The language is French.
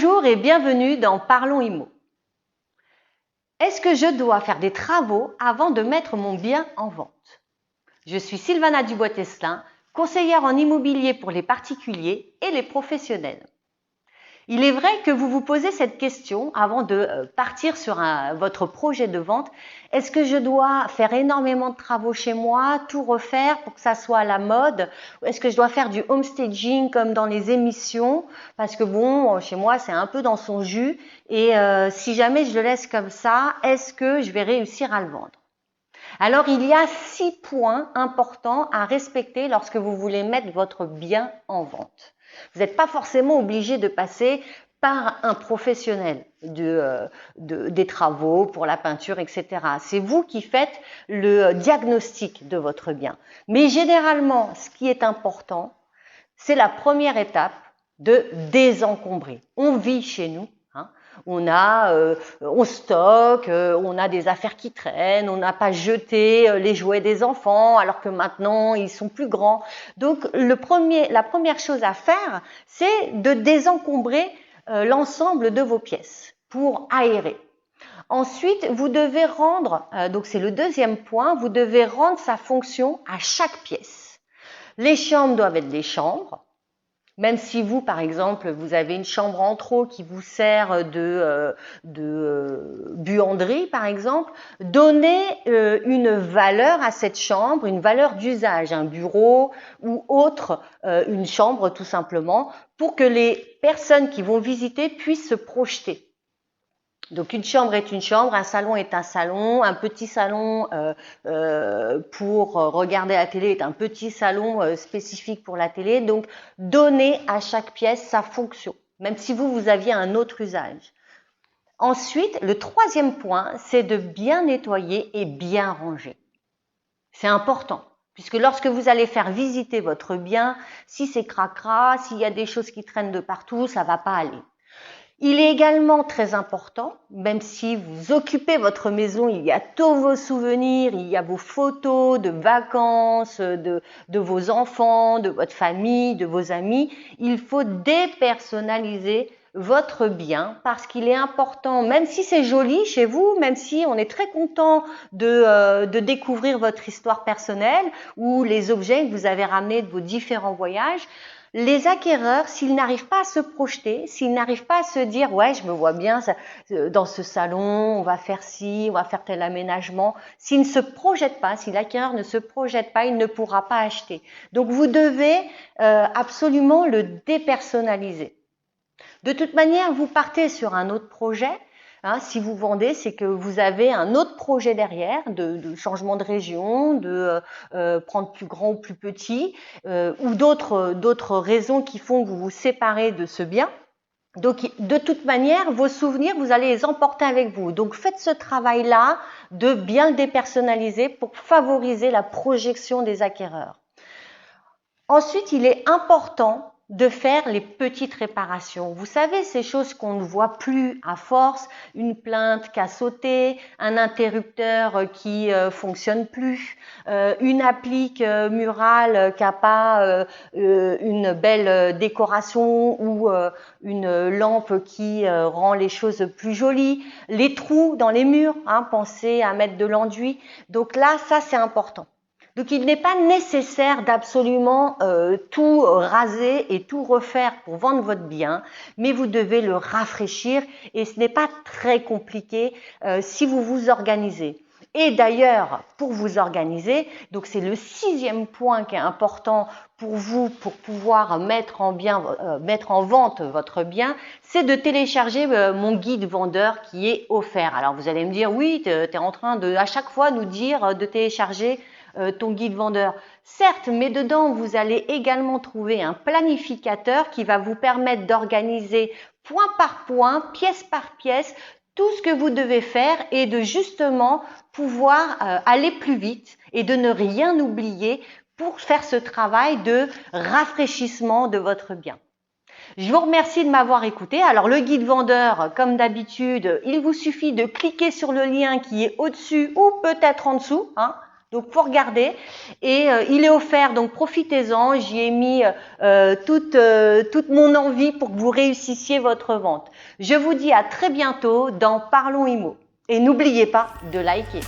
Bonjour et bienvenue dans Parlons Immo. Est-ce que je dois faire des travaux avant de mettre mon bien en vente? Je suis Sylvana Dubois-Teslin, conseillère en immobilier pour les particuliers et les professionnels. Il est vrai que vous vous posez cette question avant de partir sur votre projet de vente. Est-ce que je dois faire énormément de travaux chez moi, tout refaire pour que ça soit à la mode? Ou est-ce que je dois faire du homestaging comme dans les émissions? Parce que bon, chez moi, c'est un peu dans son jus. Et si jamais je le laisse comme ça, est-ce que je vais réussir à le vendre? Alors, il y a 6 points importants à respecter lorsque vous voulez mettre votre bien en vente. Vous n'êtes pas forcément obligé de passer par un professionnel des travaux pour la peinture, etc. C'est vous qui faites le diagnostic de votre bien. Mais généralement, ce qui est important, c'est la première étape de désencombrer. On vit chez nous. On stocke, on a des affaires qui traînent, on n'a pas jeté les jouets des enfants alors que maintenant ils sont plus grands. Donc la première chose à faire, c'est de désencombrer l'ensemble de vos pièces pour aérer. Ensuite, vous devez rendre, donc c'est le deuxième point, vous devez rendre sa fonction à chaque pièce. Les chambres doivent être des chambres. Même si vous, par exemple, vous avez une chambre en trop qui vous sert de buanderie, par exemple, donnez une valeur à cette chambre, une valeur d'usage, un bureau ou autre, une chambre tout simplement, pour que les personnes qui vont visiter puissent se projeter. Donc une chambre est une chambre, un salon est un salon, un petit salon pour regarder la télé est un petit salon spécifique pour la télé. Donc donnez à chaque pièce sa fonction, même si vous aviez un autre usage. Ensuite, le troisième point, c'est de bien nettoyer et bien ranger. C'est important, puisque lorsque vous allez faire visiter votre bien, si c'est cracra, s'il y a des choses qui traînent de partout, ça ne va pas aller. Il est également très important, même si vous occupez votre maison, il y a tous vos souvenirs, il y a vos photos de vacances, de vos enfants, de votre famille, de vos amis. Il faut dépersonnaliser votre bien parce qu'il est important, même si c'est joli chez vous, même si on est très content de découvrir votre histoire personnelle ou les objets que vous avez ramenés de vos différents voyages. Les acquéreurs, s'ils n'arrivent pas à se projeter, s'ils n'arrivent pas à se dire « ouais, je me vois bien dans ce salon, on va faire ci, on va faire tel aménagement », s'ils ne se projettent pas, si l'acquéreur ne se projette pas, il ne pourra pas acheter. Donc, vous devez absolument le dépersonnaliser. De toute manière, vous partez sur un autre projet. Si vous vendez, c'est que vous avez un autre projet derrière, de changement de région, de prendre plus grand ou plus petit, ou d'autres raisons qui font que vous vous séparez de ce bien. Donc, de toute manière, vos souvenirs, vous allez les emporter avec vous. Donc, faites ce travail-là de bien le dépersonnaliser pour favoriser la projection des acquéreurs. Ensuite, il est important de faire les petites réparations. Vous savez, ces choses qu'on ne voit plus à force, une plainte qui a sauté, un interrupteur qui fonctionne plus, une applique murale qui n'a pas une belle décoration ou une lampe qui rend les choses plus jolies, les trous dans les murs, pensez à mettre de l'enduit. Donc là, ça c'est important. Donc, il n'est pas nécessaire d'absolument tout raser et tout refaire pour vendre votre bien, mais vous devez le rafraîchir et ce n'est pas très compliqué si vous vous organisez. Et d'ailleurs, pour vous organiser, donc c'est le 6e point qui est important pour vous pour pouvoir mettre en vente votre bien, c'est de télécharger mon guide vendeur qui est offert. Alors, vous allez me dire, oui, tu es en train de à chaque fois nous dire de télécharger ton guide vendeur. Certes, mais dedans, vous allez également trouver un planificateur qui va vous permettre d'organiser point par point, pièce par pièce, tout ce que vous devez faire et de justement pouvoir aller plus vite et de ne rien oublier pour faire ce travail de rafraîchissement de votre bien. Je vous remercie de m'avoir écouté. Alors, le guide vendeur, comme d'habitude, il vous suffit de cliquer sur le lien qui est au-dessus ou peut-être en dessous, Donc, faut regarder. Et il est offert, donc profitez-en. J'y ai mis toute mon envie pour que vous réussissiez votre vente. Je vous dis à très bientôt dans Parlons Immo. Et n'oubliez pas de liker.